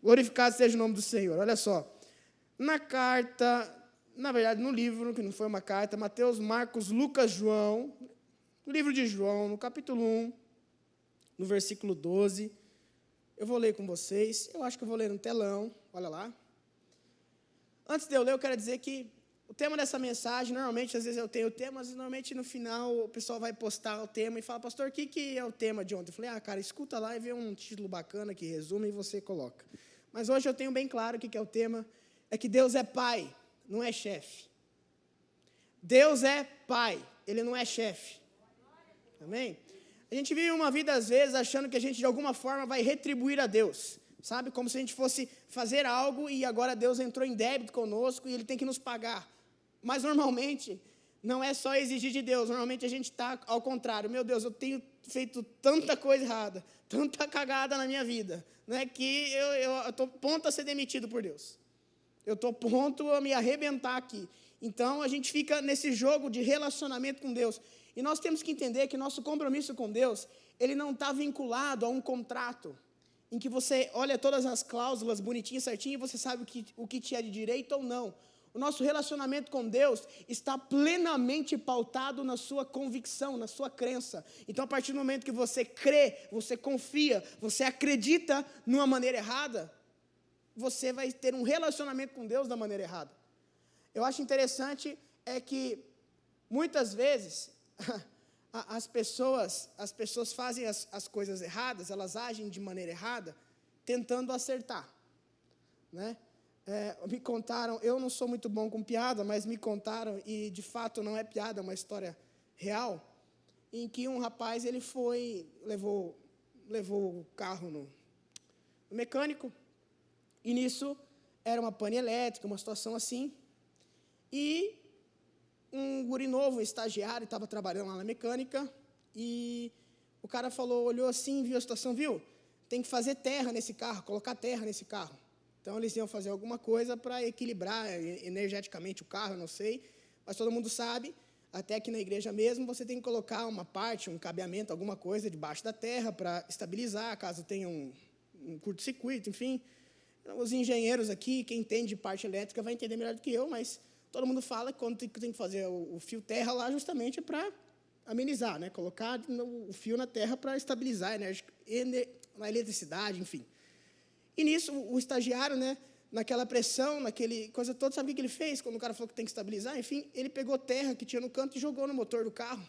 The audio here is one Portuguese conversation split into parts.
Glorificado seja o nome do Senhor. Olha só. Na carta, na verdade, no livro, que não foi uma carta, Mateus, Marcos, Lucas, João, no livro de João, no capítulo 1, no versículo 12, eu vou ler com vocês. Eu acho que eu vou ler no telão. Olha lá. Antes de eu ler, eu quero dizer que o tema dessa mensagem, normalmente, às vezes eu tenho temas, e normalmente no final o pessoal vai postar o tema e fala, pastor, o que é o tema de ontem? Eu falei, cara, escuta lá e vê um título bacana que resume e você coloca. Mas hoje eu tenho bem claro o que é o tema, é que Deus é pai, não é chefe. Deus é pai, ele não é chefe. Amém? A gente vive uma vida, às vezes, achando que a gente, de alguma forma, vai retribuir a Deus. Sabe? Como se a gente fosse fazer algo e agora Deus entrou em débito conosco e ele tem que nos pagar. Mas, normalmente, não é só exigir de Deus. Normalmente, a gente está ao contrário. Meu Deus, eu tenho feito tanta coisa errada, tanta cagada na minha vida, né, que eu estou pronto a ser demitido por Deus. Eu estou pronto a me arrebentar aqui. Então, a gente fica nesse jogo de relacionamento com Deus. E nós temos que entender que nosso compromisso com Deus, ele não está vinculado a um contrato, em que você olha todas as cláusulas bonitinhas, certinho, e você sabe o que te é de direito ou não. O nosso relacionamento com Deus está plenamente pautado na sua convicção, na sua crença. Então, a partir do momento que você crê, você confia, você acredita numa maneira errada, você vai ter um relacionamento com Deus da maneira errada. Eu acho interessante que, muitas vezes, as pessoas fazem as coisas erradas, elas agem de maneira errada, tentando acertar, né? Me contaram, eu não sou muito bom com piada, mas me contaram, e de fato não é piada, é uma história real, em que um rapaz, ele levou o carro no mecânico, e nisso era uma pane elétrica, uma situação assim, e um guri novo, um estagiário, estava trabalhando lá na mecânica, e o cara olhou assim, viu a situação, viu? Tem que fazer terra nesse carro, colocar terra nesse carro. Então, eles iam fazer alguma coisa para equilibrar energeticamente o carro, eu não sei, mas todo mundo sabe, até aqui na igreja mesmo, você tem que colocar uma parte, um cabeamento, alguma coisa debaixo da terra para estabilizar, caso tenha um curto-circuito, enfim. Os engenheiros aqui, quem entende de parte elétrica, vai entender melhor do que eu, mas todo mundo fala que quando tem que fazer o fio terra lá, justamente é para amenizar, né? Colocar o fio na terra para estabilizar a eletricidade, enfim. E nisso, o estagiário, né, naquela pressão, naquele coisa toda, sabe o que ele fez? Quando o cara falou que tem que estabilizar, enfim, ele pegou terra que tinha no canto e jogou no motor do carro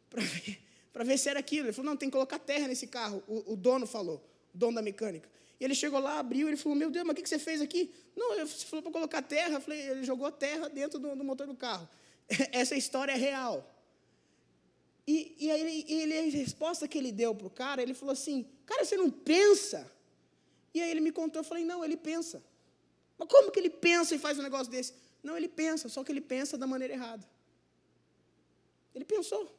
para ver se era aquilo. Ele falou, não, tem que colocar terra nesse carro, o dono falou, o dono da mecânica. E ele chegou lá, abriu, ele falou, meu Deus, mas o que você fez aqui? Não, você falou para colocar terra. Eu falei, ele jogou terra dentro do motor do carro. Essa história é real. E aí, a resposta que ele deu para o cara, ele falou assim, cara, você não pensa? E aí ele me contou, eu falei, não, ele pensa. Mas como que ele pensa e faz um negócio desse? Não, ele pensa, só que ele pensa da maneira errada. Ele pensou.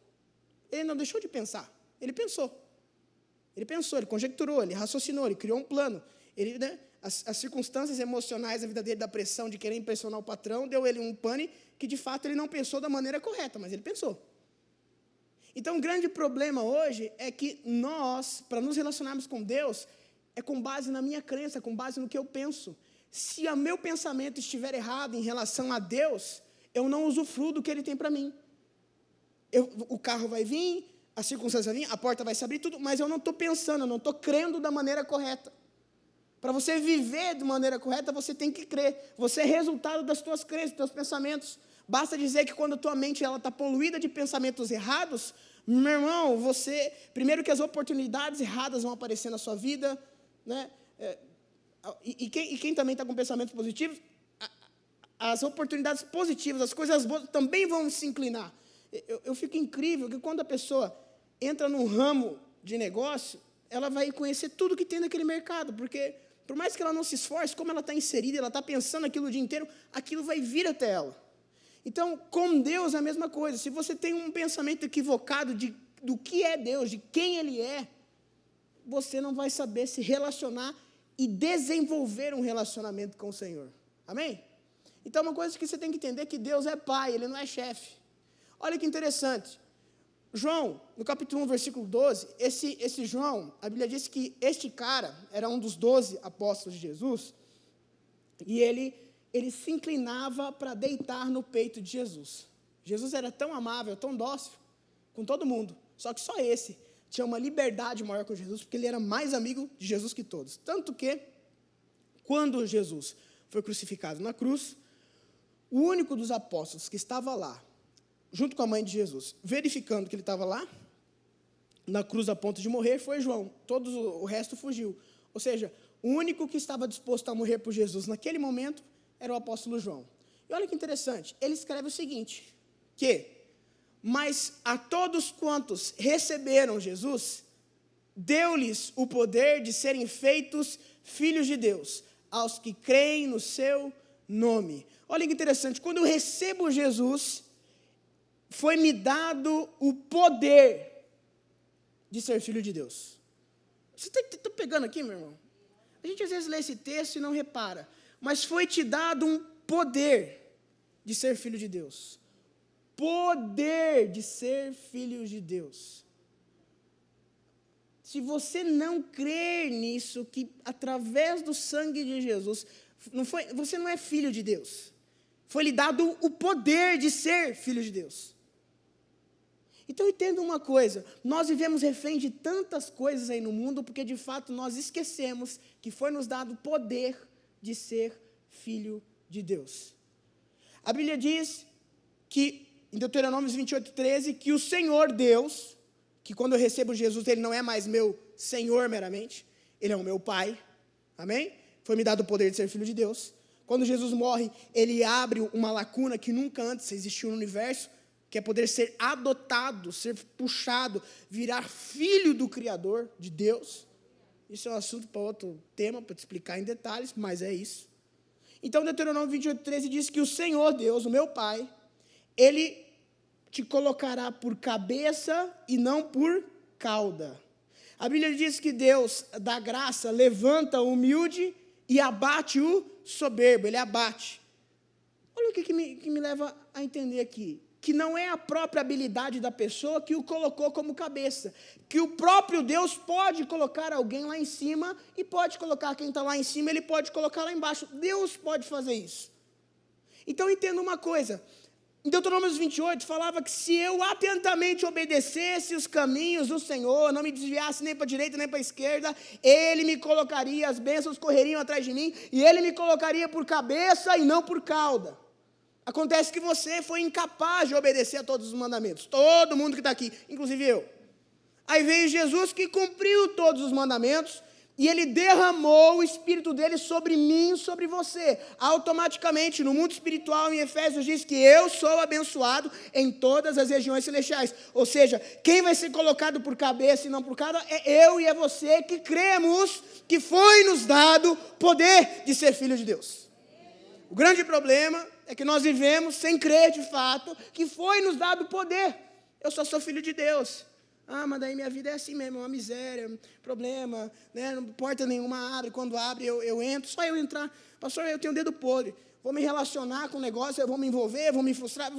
Ele não deixou de pensar, ele pensou. Ele pensou, ele conjecturou, ele raciocinou, ele criou um plano. As circunstâncias emocionais da vida dele, da pressão de querer impressionar o patrão, deu ele um pane que, de fato, ele não pensou da maneira correta, mas ele pensou. Então, o grande problema hoje é que nós, para nos relacionarmos com Deus, é com base na minha crença, com base no que eu penso. Se o meu pensamento estiver errado em relação a Deus, eu não usufruo do que Ele tem para mim. O carro vai vir, a circunstância vai vir, a porta vai se abrir, tudo, mas eu não estou pensando, eu não estou crendo da maneira correta. Para você viver de maneira correta, você tem que crer. Você é resultado das tuas crenças, dos teus pensamentos. Basta dizer que quando a tua mente está poluída de pensamentos errados, meu irmão, primeiro que as oportunidades erradas vão aparecer na sua vida, né? Quem também está com pensamentos positivos, as oportunidades positivas, as coisas boas também vão se inclinar. Eu fico incrível que quando a pessoa entra num ramo de negócio, ela vai conhecer tudo que tem naquele mercado, porque por mais que ela não se esforce, como ela está inserida, ela está pensando aquilo o dia inteiro, aquilo vai vir até ela. Então, com Deus é a mesma coisa. Se você tem um pensamento equivocado do que é Deus, de quem Ele é, você não vai saber se relacionar e desenvolver um relacionamento com o Senhor. Amém? Então, uma coisa que você tem que entender é que Deus é Pai, Ele não é chefe. Olha que interessante. João, no capítulo 1, versículo 12, esse João, a Bíblia diz que este cara era um dos 12 apóstolos de Jesus, e ele se inclinava para deitar no peito de Jesus. Jesus era tão amável, tão dócil com todo mundo, só que só esse tinha uma liberdade maior com Jesus, porque ele era mais amigo de Jesus que todos. Tanto que, quando Jesus foi crucificado na cruz, o único dos apóstolos que estava lá, junto com a mãe de Jesus, verificando que ele estava lá, na cruz a ponto de morrer, foi João. Todo o resto fugiu. Ou seja, o único que estava disposto a morrer por Jesus naquele momento era o apóstolo João. E olha que interessante, ele escreve o seguinte, mas a todos quantos receberam Jesus, deu-lhes o poder de serem feitos filhos de Deus, aos que creem no seu nome. Olha que interessante, quando eu recebo Jesus, foi-me dado o poder de ser filho de Deus. Você está pegando aqui, meu irmão? A gente às vezes lê esse texto e não repara, mas foi-te dado um poder de ser filho de Deus. Poder de ser filho de Deus. Se você não crer nisso, que através do sangue de Jesus, você não é filho de Deus. Foi-lhe dado o poder de ser filho de Deus. Então entenda uma coisa, nós vivemos refém de tantas coisas aí no mundo, porque de fato nós esquecemos que foi nos dado o poder de ser filho de Deus. A Bíblia diz que, em Deuteronômio 28:13, que o Senhor Deus, que quando eu recebo Jesus, Ele não é mais meu Senhor meramente, Ele é o meu Pai, amém? Foi-me dado o poder de ser filho de Deus. Quando Jesus morre, Ele abre uma lacuna que nunca antes existiu no universo, que é poder ser adotado, ser puxado, virar filho do Criador, de Deus. Isso é um assunto para outro tema, para te explicar em detalhes, mas é isso. Então, Deuteronômio 28:13 diz que o Senhor Deus, o meu Pai, Ele te colocará por cabeça e não por cauda. A Bíblia diz que Deus dá graça, levanta o humilde e abate o soberbo, Ele abate. Olha o que me leva a entender aqui. Que não é a própria habilidade da pessoa que o colocou como cabeça. Que o próprio Deus pode colocar alguém lá em cima e pode colocar quem está lá em cima, Ele pode colocar lá embaixo. Deus pode fazer isso. Então entenda uma coisa. Em Deuteronômio 28 falava que se eu atentamente obedecesse os caminhos do Senhor, não me desviasse nem para a direita nem para a esquerda, Ele me colocaria, as bênçãos correriam atrás de mim, e Ele me colocaria por cabeça e não por cauda. Acontece que você foi incapaz de obedecer a todos os mandamentos. Todo mundo que está aqui, inclusive eu. Aí veio Jesus que cumpriu todos os mandamentos e Ele derramou o Espírito dEle sobre mim e sobre você. Automaticamente, no mundo espiritual, em Efésios, diz que eu sou abençoado em todas as regiões celestiais. Ou seja, quem vai ser colocado por cabeça e não por cauda é eu e é você que cremos que foi nos dado poder de ser filho de Deus. O grande problema é que nós vivemos sem crer de fato que foi nos dado poder. Eu só sou filho de Deus. Mas daí minha vida é assim mesmo, uma miséria, problema, né? Porta nenhuma abre, quando abre eu entro, só eu entrar. Pastor, eu tenho o dedo podre, vou me relacionar com o negócio, eu vou me envolver, vou me frustrar.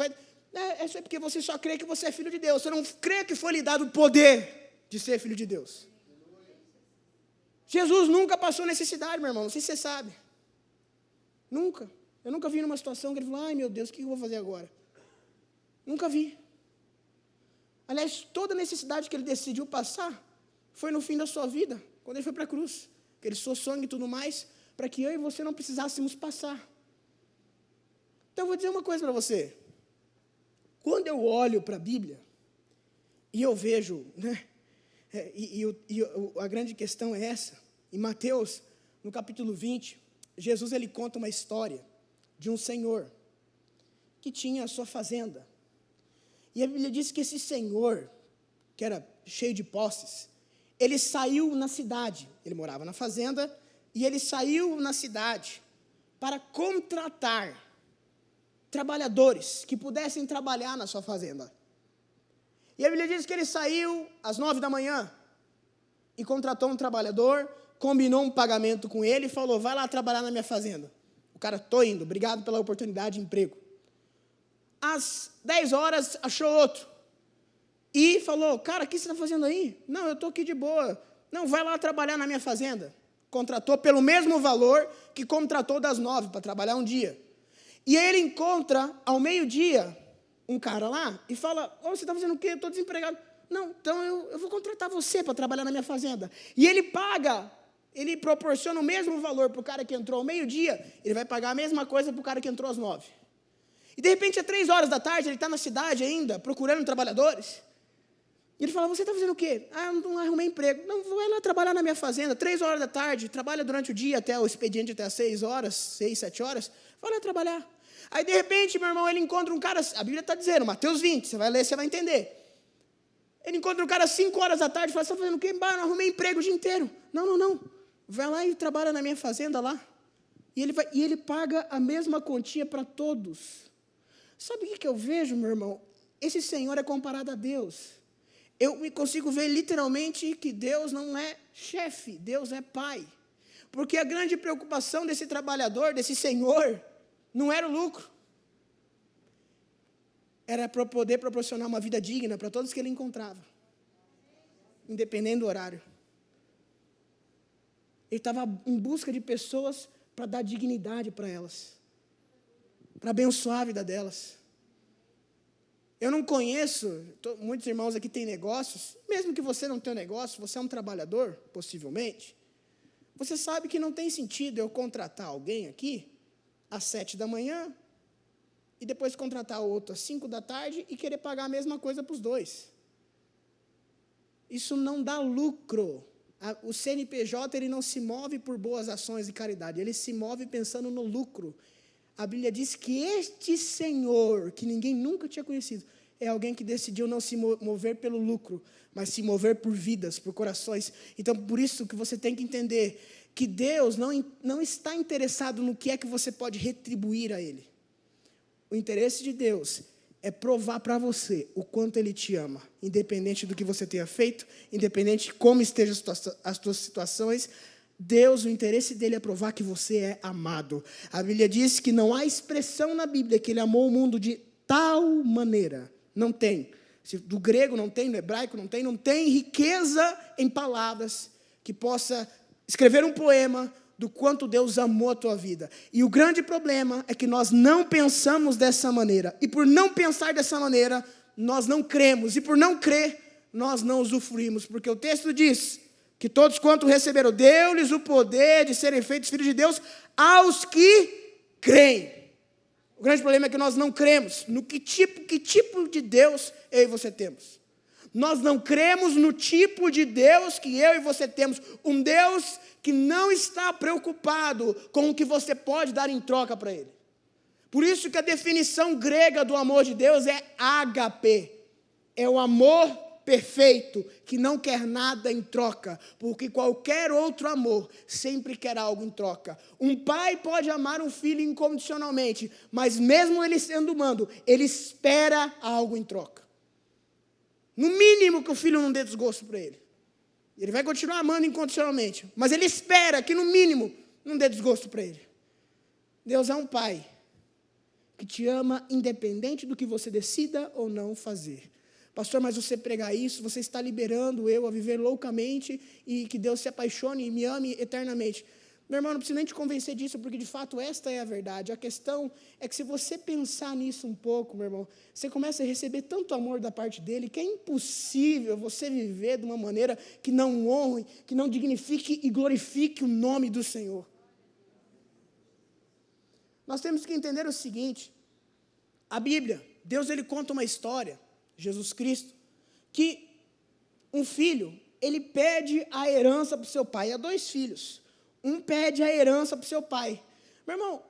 É só porque você só crê que você é filho de Deus, você não crê que foi lhe dado o poder de ser filho de Deus. Jesus nunca passou necessidade, meu irmão, não sei se você sabe. Nunca. Eu nunca vi numa situação que ele falou, ai meu Deus, o que eu vou fazer agora? Nunca vi. Aliás, toda necessidade que ele decidiu passar foi no fim da sua vida, quando ele foi para a cruz. Que ele suou sangue e tudo mais, para que eu e você não precisássemos passar. Então eu vou dizer uma coisa para você. Quando eu olho para a Bíblia, e eu vejo, né, a grande questão é essa, em Mateus, no capítulo 20, Jesus ele conta uma história de um senhor que tinha a sua fazenda. E a Bíblia diz que esse senhor, que era cheio de posses, ele saiu na cidade, ele morava na fazenda, e ele saiu na cidade para contratar trabalhadores que pudessem trabalhar na sua fazenda. E a Bíblia diz que ele saiu às 9 da manhã e contratou um trabalhador, combinou um pagamento com ele e falou, vai lá trabalhar na minha fazenda. O cara, estou indo, obrigado pela oportunidade de emprego. Às 10 horas, achou outro. e falou, cara, o que você está fazendo aí? Não, eu estou aqui de boa. Não, vai lá trabalhar na minha fazenda. Contratou pelo mesmo valor que contratou das 9 para trabalhar um dia. E aí ele encontra, ao meio-dia, um cara lá e fala, você está fazendo o quê? Eu estou desempregado. Não, então eu vou contratar você para trabalhar na minha fazenda. E ele paga, ele proporciona o mesmo valor para o cara que entrou ao meio-dia, ele vai pagar a mesma coisa para o cara que entrou às 9. E de repente, às 3 horas da tarde, ele está na cidade ainda, procurando trabalhadores. E ele fala, você está fazendo o quê? Eu não arrumei emprego. Não, vai lá trabalhar na minha fazenda, 3 horas da tarde, trabalha durante o dia, até o expediente até às 6 horas, 6, 7 horas, vai lá trabalhar. Aí, de repente, meu irmão, ele encontra um cara, a Bíblia está dizendo, Mateus 20, você vai ler, você vai entender. Ele encontra um cara às 5 horas da tarde, fala, você está fazendo o quê? Não arrumei emprego o dia inteiro. Não, vai lá e trabalha na minha fazenda lá. E ele paga a mesma quantia para todos. Sabe o que eu vejo, meu irmão? Esse Senhor é comparado a Deus. Eu consigo ver literalmente que Deus não é chefe, Deus é pai. Porque a grande preocupação desse trabalhador, desse senhor, não era o lucro. Era para poder proporcionar uma vida digna para todos que ele encontrava. Independente do horário. Ele estava em busca de pessoas para dar dignidade para elas. Para abençoar a vida delas. Eu não conheço, muitos irmãos aqui têm negócios, mesmo que você não tenha um negócio, você é um trabalhador, possivelmente, você sabe que não tem sentido eu contratar alguém aqui às 7 da manhã e depois contratar outro às 5 da tarde e querer pagar a mesma coisa para os dois. Isso não dá lucro. O CNPJ ele não se move por boas ações e caridade, ele se move pensando no lucro. A Bíblia diz que este Senhor, que ninguém nunca tinha conhecido, é alguém que decidiu não se mover pelo lucro, mas se mover por vidas, por corações. Então, por isso que você tem que entender que Deus não está interessado no que é que você pode retribuir a Ele. O interesse de Deus é provar para você o quanto Ele te ama, independente do que você tenha feito, independente de como estejam as suas situações. Deus, o interesse dele é provar que você é amado. A Bíblia diz que não há expressão na Bíblia que ele amou o mundo de tal maneira. Não tem. Do grego não tem, no hebraico não tem riqueza em palavras que possa escrever um poema do quanto Deus amou a tua vida. E o grande problema é que nós não pensamos dessa maneira. E por não pensar dessa maneira, nós não cremos. E por não crer, nós não usufruímos. Porque o texto diz que todos quanto receberam, deu-lhes o poder de serem feitos filhos de Deus aos que creem. O grande problema é que nós não cremos no que tipo de Deus eu e você temos. Nós não cremos no tipo de Deus que eu e você temos. Um Deus que não está preocupado com o que você pode dar em troca para Ele. Por isso que a definição grega do amor de Deus é ágape. É o amor perfeito, que não quer nada em troca, porque qualquer outro amor sempre quer algo em troca. Um pai pode amar um filho incondicionalmente, mas mesmo ele sendo humano, ele espera algo em troca. No mínimo que o filho não dê desgosto para ele. Ele vai continuar amando incondicionalmente, mas ele espera que no mínimo não dê desgosto para ele. Deus é um pai que te ama independente do que você decida ou não fazer. Pastor, mas você pregar isso, você está liberando eu a viver loucamente e que Deus se apaixone e me ame eternamente. Meu irmão, não preciso nem te convencer disso, porque de fato esta é a verdade. A questão é que se você pensar nisso um pouco, meu irmão, você começa a receber tanto amor da parte dele, que é impossível você viver de uma maneira que não honre, que não dignifique e glorifique o nome do Senhor. Nós temos que entender o seguinte, a Bíblia, Deus ele conta uma história, Jesus Cristo, que um filho, ele pede a herança para o seu pai. Há 2 filhos. Um pede a herança para o seu pai. Meu irmão,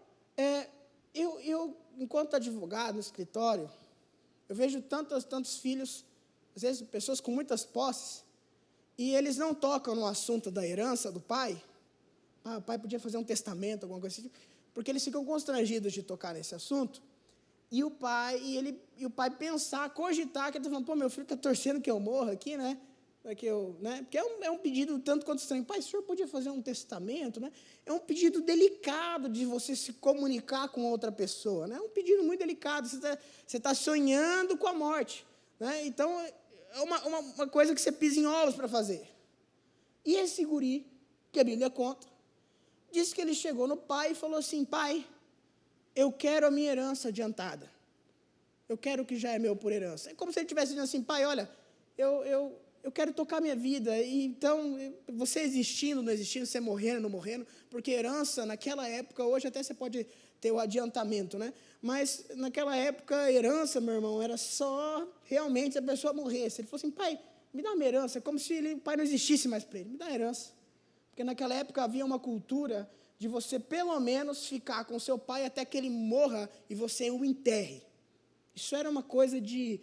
eu enquanto advogado no escritório, eu vejo tantos filhos, às vezes pessoas com muitas posses, e eles não tocam no assunto da herança do pai. O pai podia fazer um testamento, alguma coisa assim, porque eles ficam constrangidos de tocar nesse assunto. E o pai pensar, cogitar, que ele está falando, meu filho está torcendo que eu morra aqui, né? Porque é um pedido tanto quanto estranho. Pai, o senhor podia fazer um testamento, né? É um pedido delicado de você se comunicar com outra pessoa, né? É um pedido muito delicado, você está sonhando com a morte, né? Então, uma coisa que você pisa em ovos para fazer. E esse guri, que a Bíblia conta, disse que ele chegou no pai e falou assim: pai, eu quero a minha herança adiantada. Eu quero o que já é meu por herança. É como se ele estivesse dizendo assim: pai, olha, eu quero tocar minha vida. E então, você existindo, não existindo, você morrendo, não morrendo, porque herança, naquela época, hoje até você pode ter o adiantamento, né? Mas naquela época, herança, meu irmão, era só realmente se a pessoa morresse. Ele falou assim: pai, me dá uma herança, como se o pai não existisse mais para ele, me dá herança. Porque naquela época havia uma cultura de você, pelo menos, ficar com seu pai até que ele morra e você o enterre. Isso era uma coisa de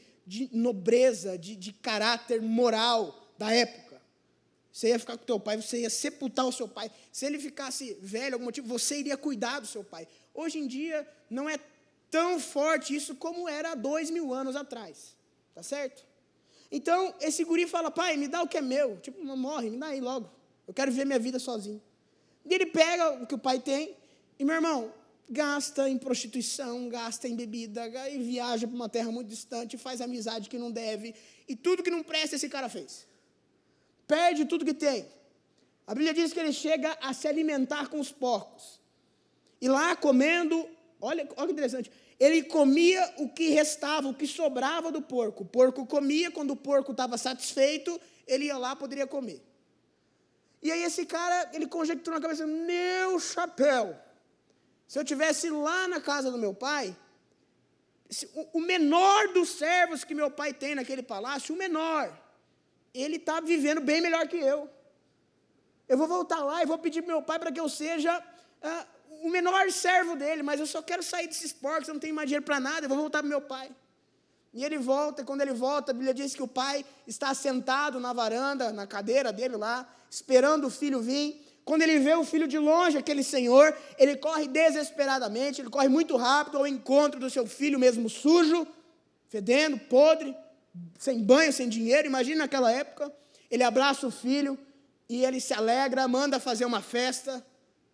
nobreza, de caráter moral da época. Você ia ficar com o teu pai, você ia sepultar o seu pai. Se ele ficasse velho, algum motivo, você iria cuidar do seu pai. Hoje em dia, não é tão forte isso como era há 2000 anos atrás. Tá certo? Então, esse guri fala: pai, me dá o que é meu. Tipo, não morre, me dá aí logo. Eu quero viver minha vida sozinho. E ele pega o que o pai tem e, meu irmão, gasta em prostituição, gasta em bebida, e viaja para uma terra muito distante, faz amizade que não deve, e tudo que não presta esse cara fez. Perde tudo que tem. A Bíblia diz que ele chega a se alimentar com os porcos. E lá comendo, olha que interessante, ele comia o que restava, o que sobrava do porco. O porco comia, quando o porco estava satisfeito, ele ia lá, poderia comer. E aí esse cara, ele conjecturou na cabeça: meu chapéu, se eu tivesse lá na casa do meu pai, o menor dos servos que meu pai tem naquele palácio, o menor, ele está vivendo bem melhor que eu. Eu vou voltar lá e vou pedir para meu pai para que eu seja o menor servo dele, mas eu só quero sair desses porcos, eu não tenho mais dinheiro para nada, eu vou voltar para meu pai. E ele volta, e quando ele volta, a Bíblia diz que o pai está sentado na varanda, na cadeira dele lá, esperando o filho vir. Quando ele vê o filho de longe, aquele senhor, ele corre desesperadamente, ele corre muito rápido ao encontro do seu filho mesmo sujo, fedendo, podre, sem banho, sem dinheiro. Imagina naquela época. Ele abraça o filho e ele se alegra, manda fazer uma festa,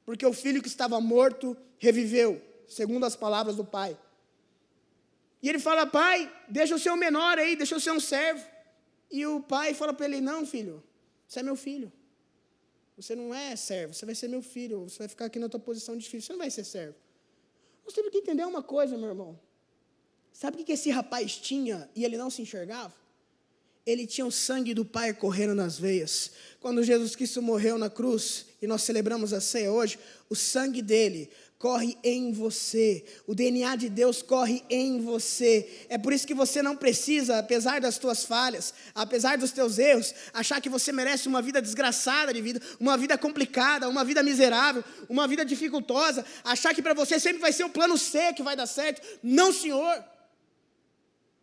porque o filho que estava morto reviveu, segundo as palavras do pai. E ele fala: pai, deixa eu ser o menor aí, deixa eu ser um servo. E o pai fala para ele: não, filho, você é meu filho. Você não é servo, você vai ser meu filho, você vai ficar aqui na tua posição de filho, você não vai ser servo. Nós temos que entender uma coisa, meu irmão. Sabe o que esse rapaz tinha e ele não se enxergava? Ele tinha o sangue do pai correndo nas veias. Quando Jesus Cristo morreu na cruz, e nós celebramos a ceia hoje, o sangue dele corre em você, o DNA de Deus corre em você. É por isso que você não precisa, apesar das tuas falhas, apesar dos teus erros, achar que você merece uma vida desgraçada de vida, uma vida complicada, uma vida miserável, uma vida dificultosa, achar que para você sempre vai ser o plano C que vai dar certo. Não, Senhor.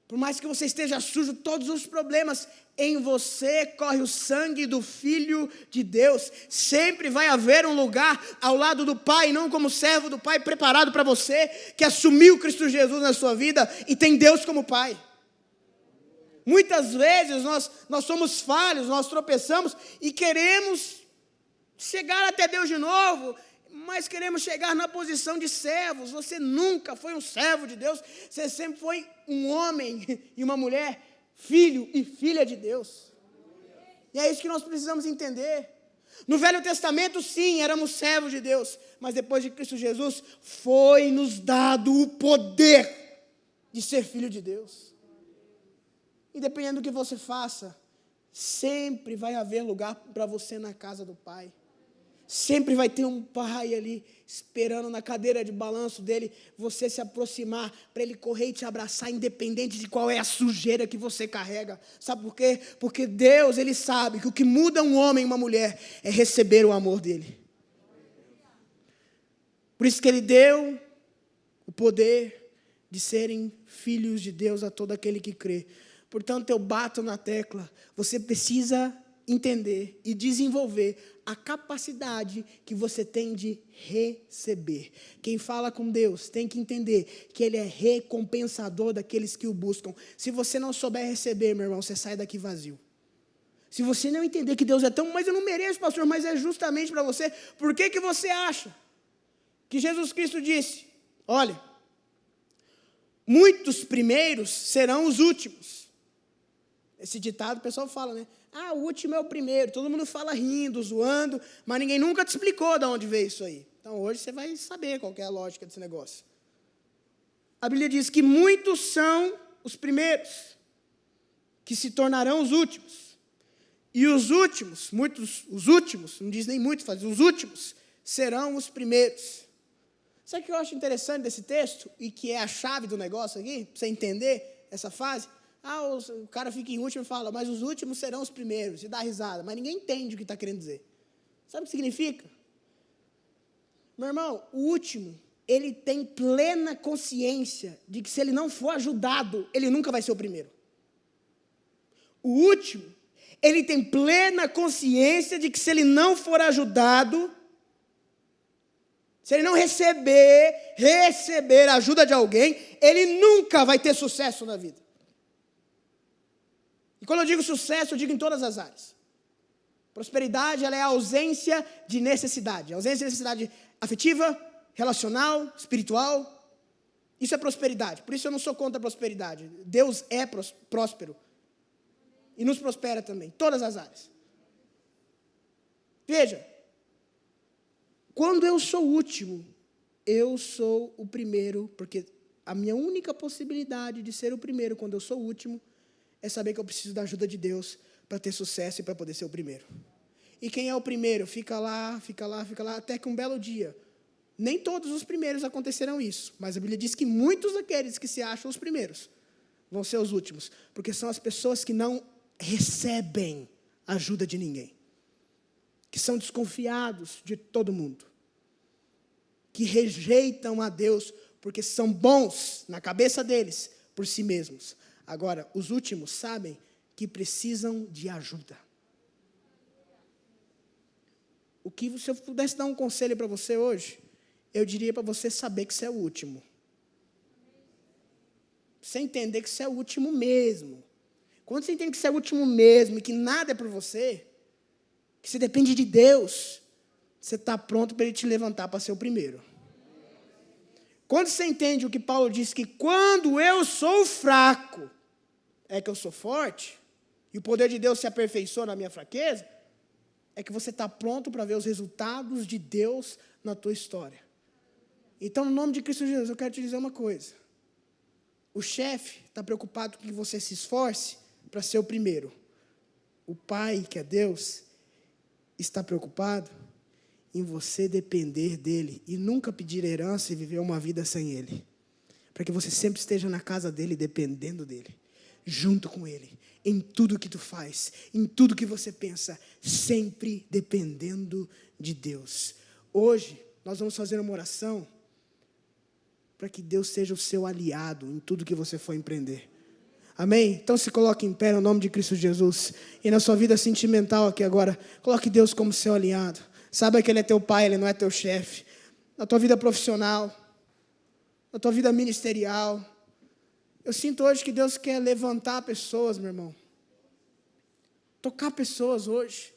Por mais que você esteja sujo, todos os problemas, em você corre o sangue do Filho de Deus. Sempre vai haver um lugar ao lado do Pai, não como servo do Pai, preparado para você, que assumiu Cristo Jesus na sua vida e tem Deus como Pai. Muitas vezes nós somos falhos, nós tropeçamos e queremos chegar até Deus de novo, mas queremos chegar na posição de servos. Você nunca foi um servo de Deus, você sempre foi um homem e uma mulher, filho e filha de Deus. E é isso que nós precisamos entender. No Velho Testamento, sim, éramos servos de Deus, mas depois de Cristo Jesus, foi-nos dado o poder de ser filho de Deus. Independente do que você faça, sempre vai haver lugar para você na casa do Pai. Sempre vai ter um pai ali, esperando na cadeira de balanço dele, você se aproximar, para ele correr e te abraçar, independente de qual é a sujeira que você carrega. Sabe por quê? Porque Deus, Ele sabe que o que muda um homem e uma mulher é receber o amor dele. Por isso que Ele deu o poder de serem filhos de Deus a todo aquele que crê. Portanto, eu bato na tecla, você precisa entender e desenvolver a capacidade que você tem de receber. Quem fala com Deus tem que entender que Ele é recompensador daqueles que o buscam. Se você não souber receber, meu irmão, você sai daqui vazio. Se você não entender que Deus é tão, mas eu não mereço, pastor, mas é justamente para você, por que você acha que Jesus Cristo disse: olha, muitos primeiros serão os últimos, Esse ditado o pessoal fala, né? Ah, o último é o primeiro. Todo mundo fala rindo, zoando, mas ninguém nunca te explicou de onde veio isso aí. Então hoje você vai saber qual que é a lógica desse negócio. A Bíblia diz que muitos são os primeiros, que se tornarão os últimos. E os últimos, não diz nem muitos, mas os últimos serão os primeiros. Sabe o que eu acho interessante desse texto? E que é a chave do negócio aqui, para você entender essa fase? O cara fica em último e fala, mas os últimos serão os primeiros, e dá risada. Mas ninguém entende o que está querendo dizer. Sabe o que significa? Meu irmão, o último, ele tem plena consciência de que se ele não for ajudado, ele nunca vai ser o primeiro. O último, ele tem plena consciência de que se ele não for ajudado, se ele não receber a ajuda de alguém, ele nunca vai ter sucesso na vida. E quando eu digo sucesso, eu digo em todas as áreas. Prosperidade, ela é a ausência de necessidade. A ausência de necessidade afetiva, relacional, espiritual. Isso é prosperidade. Por isso eu não sou contra a prosperidade. Deus é próspero. E nos prospera também, todas as áreas. Veja, quando eu sou o último, eu sou o primeiro, porque a minha única possibilidade de ser o primeiro quando eu sou o último é saber que eu preciso da ajuda de Deus para ter sucesso e para poder ser o primeiro. E quem é o primeiro? Fica lá, até que um belo dia. Nem todos os primeiros acontecerão isso, mas a Bíblia diz que muitos daqueles que se acham os primeiros vão ser os últimos, porque são as pessoas que não recebem ajuda de ninguém, que são desconfiados de todo mundo, que rejeitam a Deus porque são bons na cabeça deles por si mesmos. Agora, os últimos sabem que precisam de ajuda. Se eu pudesse dar um conselho para você hoje, eu diria para você saber que você é o último. Você entender que você é o último mesmo. Quando você entende que você é o último mesmo e que nada é por você, que você depende de Deus, você está pronto para Ele te levantar para ser o primeiro. Quando você entende o que Paulo disse, que quando eu sou fraco, é que eu sou forte, e o poder de Deus se aperfeiçoa na minha fraqueza, é que você está pronto para ver os resultados de Deus na tua história. Então, no nome de Cristo Jesus, eu quero te dizer uma coisa. O chefe está preocupado com que você se esforce para ser o primeiro. O Pai, que é Deus, está preocupado em você depender dEle e nunca pedir herança e viver uma vida sem Ele. Para que você sempre esteja na casa dEle, dependendo dEle, junto com Ele, em tudo que tu faz, em tudo que você pensa, sempre dependendo de Deus. Hoje, nós vamos fazer uma oração para que Deus seja o seu aliado em tudo que você for empreender. Amém? Então se coloque em pé no nome de Cristo Jesus. E na sua vida sentimental aqui agora, coloque Deus como seu aliado. Saiba que Ele é teu pai, Ele não é teu chefe. Na tua vida profissional, na tua vida ministerial. Eu sinto hoje que Deus quer levantar pessoas, meu irmão. Tocar pessoas hoje.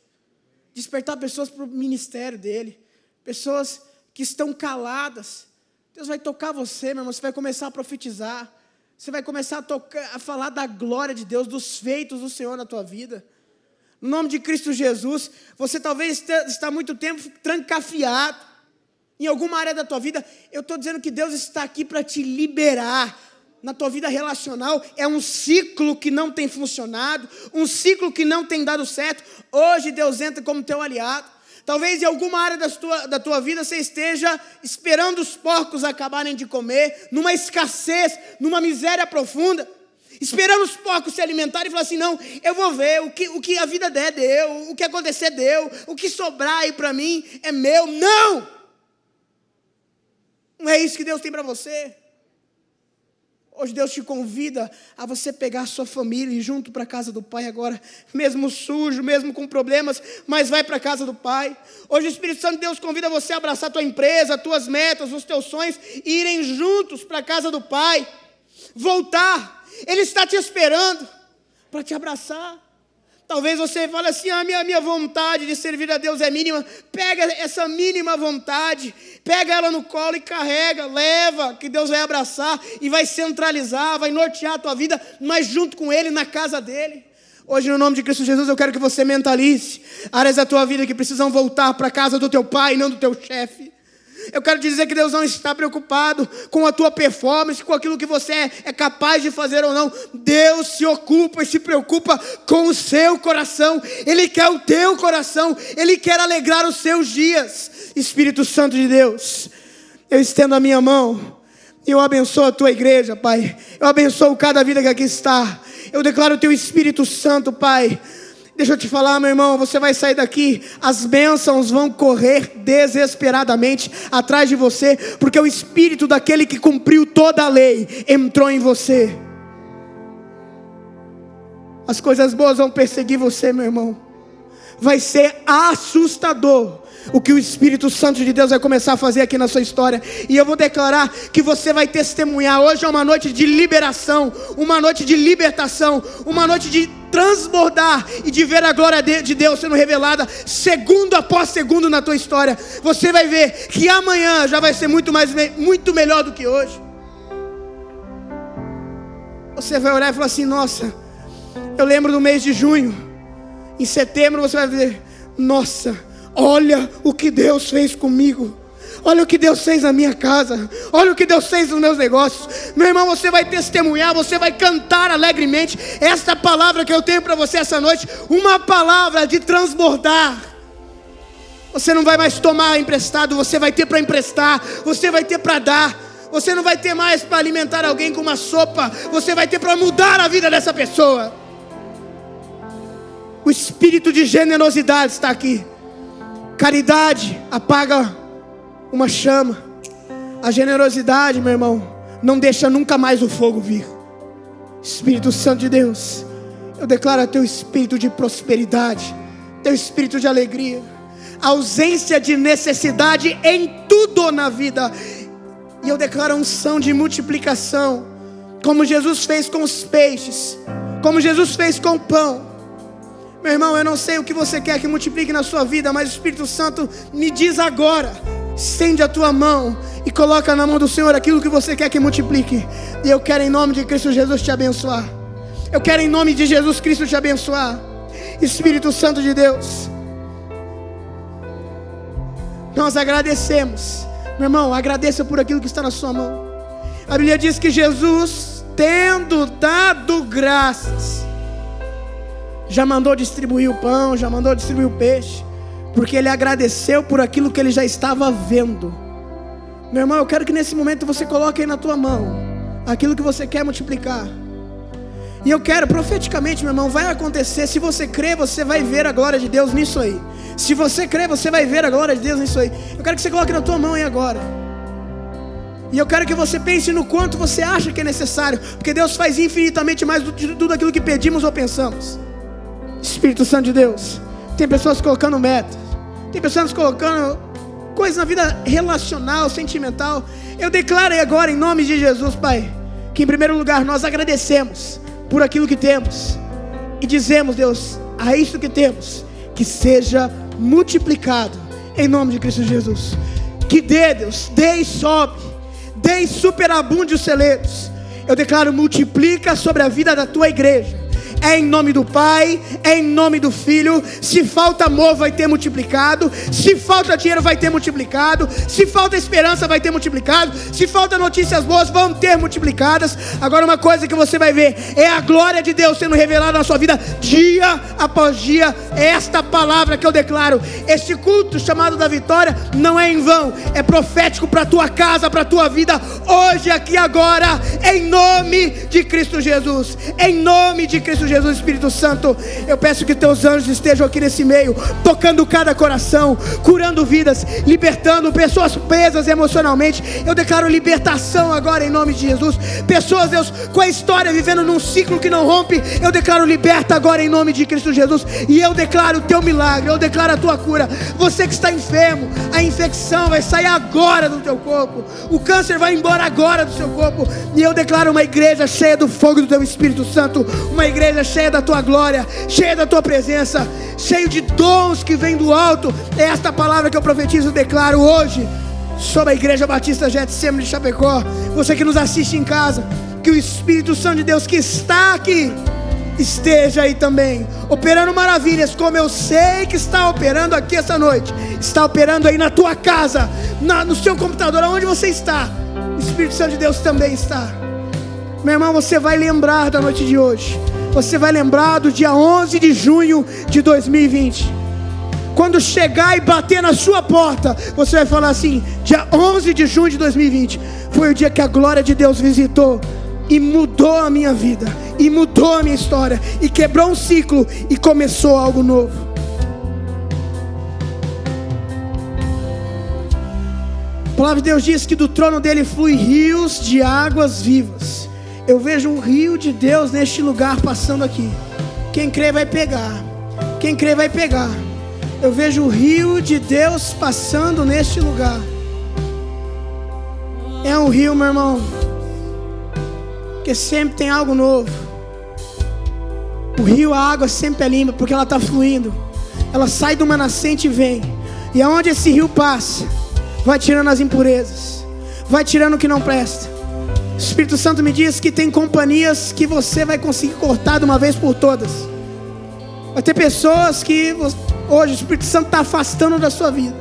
Despertar pessoas para o ministério dEle. Pessoas que estão caladas. Deus vai tocar você, meu irmão. Você vai começar a profetizar. Você vai começar a falar da glória de Deus, dos feitos do Senhor na tua vida. No nome de Cristo Jesus, você talvez está muito tempo trancafiado em alguma área da tua vida. Eu estou dizendo que Deus está aqui para te liberar. Na tua vida relacional, é um ciclo que não tem funcionado, um ciclo que não tem dado certo. Hoje Deus entra como teu aliado. Talvez em alguma área da tua vida você esteja esperando os porcos acabarem de comer, numa escassez, numa miséria profunda, esperando os porcos se alimentarem e falar assim, não, eu vou ver, o que a vida der, deu, o que acontecer, deu, o que sobrar aí para mim é meu. Não! Não é isso que Deus tem para você. Hoje Deus te convida a você pegar a sua família e ir junto para a casa do Pai agora, mesmo sujo, mesmo com problemas, mas vai para a casa do Pai. Hoje o Espírito Santo de Deus convida você a abraçar a tua empresa, as tuas metas, os teus sonhos, e irem juntos para a casa do Pai. Voltar, Ele está te esperando para te abraçar. Talvez você fale assim, a minha vontade de servir a Deus é mínima. Pega essa mínima vontade, pega ela no colo e carrega, leva, que Deus vai abraçar e vai centralizar, vai nortear a tua vida, mas junto com Ele, na casa dEle. Hoje, no nome de Cristo Jesus, eu quero que você mentalize áreas da tua vida que precisam voltar para a casa do teu pai, não do teu chefe. Eu quero dizer que Deus não está preocupado com a tua performance, com aquilo que você é capaz de fazer ou não. Deus se ocupa e se preocupa com o seu coração. Ele quer o teu coração. Ele quer alegrar os seus dias. Espírito Santo de Deus, eu estendo a minha mão e eu abençoo a tua igreja, Pai. Eu abençoo cada vida que aqui está. Eu declaro o teu Espírito Santo, Pai. Deixa eu te falar, meu irmão, você vai sair daqui, as bênçãos vão correr desesperadamente atrás de você, porque o Espírito daquele que cumpriu toda a lei entrou em você. As coisas boas vão perseguir você, meu irmão. Vai ser assustador o que o Espírito Santo de Deus vai começar a fazer aqui na sua história. E eu vou declarar que você vai testemunhar. Hoje é uma noite de liberação, uma noite de libertação, uma noite de transbordar e de ver a glória de Deus sendo revelada segundo após segundo na tua história. Você vai ver que amanhã já vai ser muito melhor do que hoje. Você vai olhar e falar assim: nossa, eu lembro do mês de junho. Em setembro você vai ver: nossa, olha o que Deus fez comigo. Olha o que Deus fez na minha casa. Olha o que Deus fez nos meus negócios. Meu irmão, você vai testemunhar, você vai cantar alegremente. Esta palavra que eu tenho para você essa noite, uma palavra de transbordar. Você não vai mais tomar emprestado, você vai ter para emprestar, você vai ter para dar. Você não vai ter mais para alimentar alguém com uma sopa, você vai ter para mudar a vida dessa pessoa. O espírito de generosidade está aqui. Caridade apaga uma chama. A generosidade, meu irmão, não deixa nunca mais o fogo vir. Espírito Santo de Deus, eu declaro teu espírito de prosperidade, teu espírito de alegria, ausência de necessidade em tudo na vida. E eu declaro a unção de multiplicação, como Jesus fez com os peixes, como Jesus fez com o pão. Meu irmão, eu não sei o que você quer que multiplique na sua vida, mas o Espírito Santo me diz agora: estende a tua mão e coloca na mão do Senhor aquilo que você quer que multiplique. E eu quero em nome de Cristo Jesus te abençoar. Eu quero em nome de Jesus Cristo te abençoar. Espírito Santo de Deus, nós agradecemos. Meu irmão, agradeça por aquilo que está na sua mão. A Bíblia diz que Jesus, tendo dado graças, já mandou distribuir o pão, já mandou distribuir o peixe, porque ele agradeceu por aquilo que ele já estava vendo. Meu irmão, eu quero que nesse momento você coloque aí na tua mão aquilo que você quer multiplicar. E eu quero profeticamente, meu irmão, vai acontecer. Se você crê, você vai ver a glória de Deus nisso aí. Se você crê, você vai ver a glória de Deus nisso aí. Eu quero que você coloque na tua mão aí agora. E eu quero que você pense no quanto você acha que é necessário, porque Deus faz infinitamente mais de tudo aquilo que pedimos ou pensamos. Espírito Santo de Deus, tem pessoas colocando metas, tem pessoas colocando coisas na vida relacional, sentimental. Eu declaro aí agora em nome de Jesus, Pai, que em primeiro lugar nós agradecemos por aquilo que temos e dizemos, Deus, a isso que temos, que seja multiplicado em nome de Cristo Jesus. Que dê, Deus, dê e sobe, dê e superabunde os celeiros. Eu declaro: multiplica sobre a vida da tua igreja. É em nome do Pai, é em nome do Filho. Se falta amor, vai ter multiplicado. Se falta dinheiro, vai ter multiplicado. Se falta esperança, vai ter multiplicado. Se falta notícias boas, vão ter multiplicadas. Agora uma coisa que você vai ver é a glória de Deus sendo revelada na sua vida dia após dia. É esta palavra que eu declaro. Este culto chamado da vitória não é em vão, é profético para a tua casa, para a tua vida, hoje, aqui, agora, em nome de Cristo Jesus. Em nome de Cristo Jesus. Espírito Santo, eu peço que teus anjos estejam aqui nesse meio, tocando cada coração, curando vidas, libertando pessoas presas emocionalmente. Eu declaro libertação agora em nome de Jesus. Pessoas, Deus, com a história vivendo num ciclo que não rompe, eu declaro liberta agora em nome de Cristo Jesus. E eu declaro o teu milagre, eu declaro a tua cura. Você que está enfermo, a infecção vai sair agora do teu corpo, o câncer vai embora agora do seu corpo. E eu declaro uma igreja cheia do fogo do teu Espírito Santo, uma igreja cheia da tua glória, cheia da tua presença, cheio de dons que vêm do alto. É esta palavra que eu profetizo e declaro hoje sobre a Igreja Batista Getsemane de Chapecó. Você que nos assiste em casa, que o Espírito Santo de Deus que está aqui esteja aí também, operando maravilhas, como eu sei que está operando aqui essa noite, está operando aí na tua casa, no seu computador, aonde você está, o Espírito Santo de Deus também está. Meu irmão, você vai lembrar da noite de hoje, você vai lembrar do dia 11 de junho de 2020, quando chegar e bater na sua porta, você vai falar assim: dia 11 de junho de 2020, foi o dia que a glória de Deus visitou, e mudou a minha vida, e mudou a minha história, e quebrou um ciclo, e começou algo novo. A palavra de Deus diz que do trono dele flui rios de águas vivas. Eu vejo um rio de Deus neste lugar passando aqui. Quem crê vai pegar, quem crê vai pegar. Eu vejo o rio de Deus passando neste lugar. É um rio, meu irmão, porque sempre tem algo novo. O rio, a água sempre é limpa, porque ela está fluindo. Ela sai de uma nascente e vem. E aonde esse rio passa, vai tirando as impurezas, vai tirando o que não presta. O Espírito Santo me diz que tem companhias que você vai conseguir cortar de uma vez por todas. Vai ter pessoas que hoje o Espírito Santo está afastando da sua vida.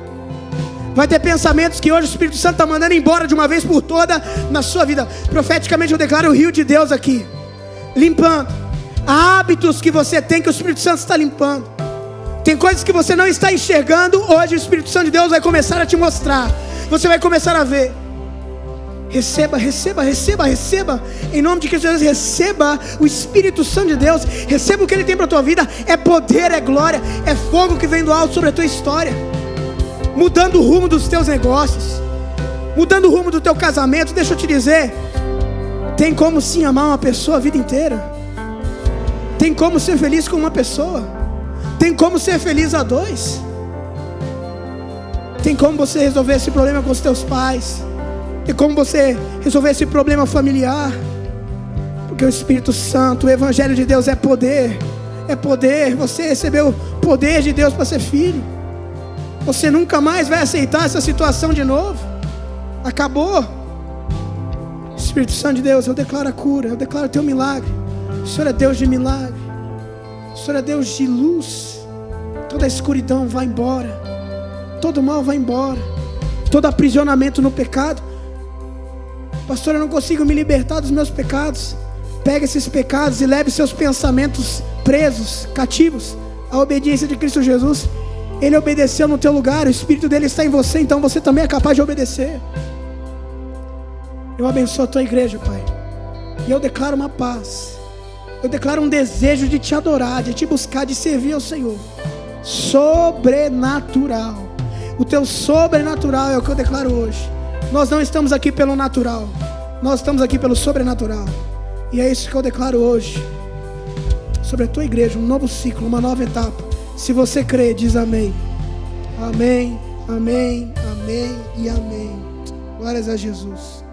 Vai ter pensamentos que hoje o Espírito Santo está mandando embora de uma vez por toda na sua vida. Profeticamente eu declaro o rio de Deus aqui, limpando. Há hábitos que você tem que o Espírito Santo está limpando. Tem coisas que você não está enxergando, hoje o Espírito Santo de Deus vai começar a te mostrar. Você vai começar a ver. Receba, receba, receba, receba. Em nome de Cristo Jesus, receba o Espírito Santo de Deus. Receba o que Ele tem para a tua vida. É poder, é glória, é fogo que vem do alto sobre a tua história, mudando o rumo dos teus negócios, mudando o rumo do teu casamento. Deixa eu te dizer, tem como sim amar uma pessoa a vida inteira. Tem como ser feliz com uma pessoa. Tem como ser feliz a dois. Tem como você resolver esse problema com os teus pais. Tem como você resolver esse problema familiar. Porque o Espírito Santo, o Evangelho de Deus é poder. É poder. Você recebeu o poder de Deus para ser filho. Você nunca mais vai aceitar essa situação de novo. Acabou. Espírito Santo de Deus, eu declaro a cura, eu declaro o teu milagre. O Senhor é Deus de milagre, o Senhor é Deus de luz. Toda a escuridão vai embora, todo mal vai embora, todo aprisionamento no pecado. Pastor, eu não consigo me libertar dos meus pecados. Pega esses pecados e leve seus pensamentos presos, cativos, à obediência de Cristo Jesus. Ele obedeceu no teu lugar, o Espírito dele está em você, então você também é capaz de obedecer. Eu abençoo a tua igreja, Pai, e eu declaro uma paz. Eu declaro um desejo de te adorar, de te buscar, de servir ao Senhor. Sobrenatural. O teu sobrenatural é o que eu declaro hoje. Nós não estamos aqui pelo natural, nós estamos aqui pelo sobrenatural. E é isso que eu declaro hoje sobre a tua igreja, um novo ciclo, uma nova etapa. Se você crê, diz amém. Amém, amém, amém e amém. Glórias a Jesus.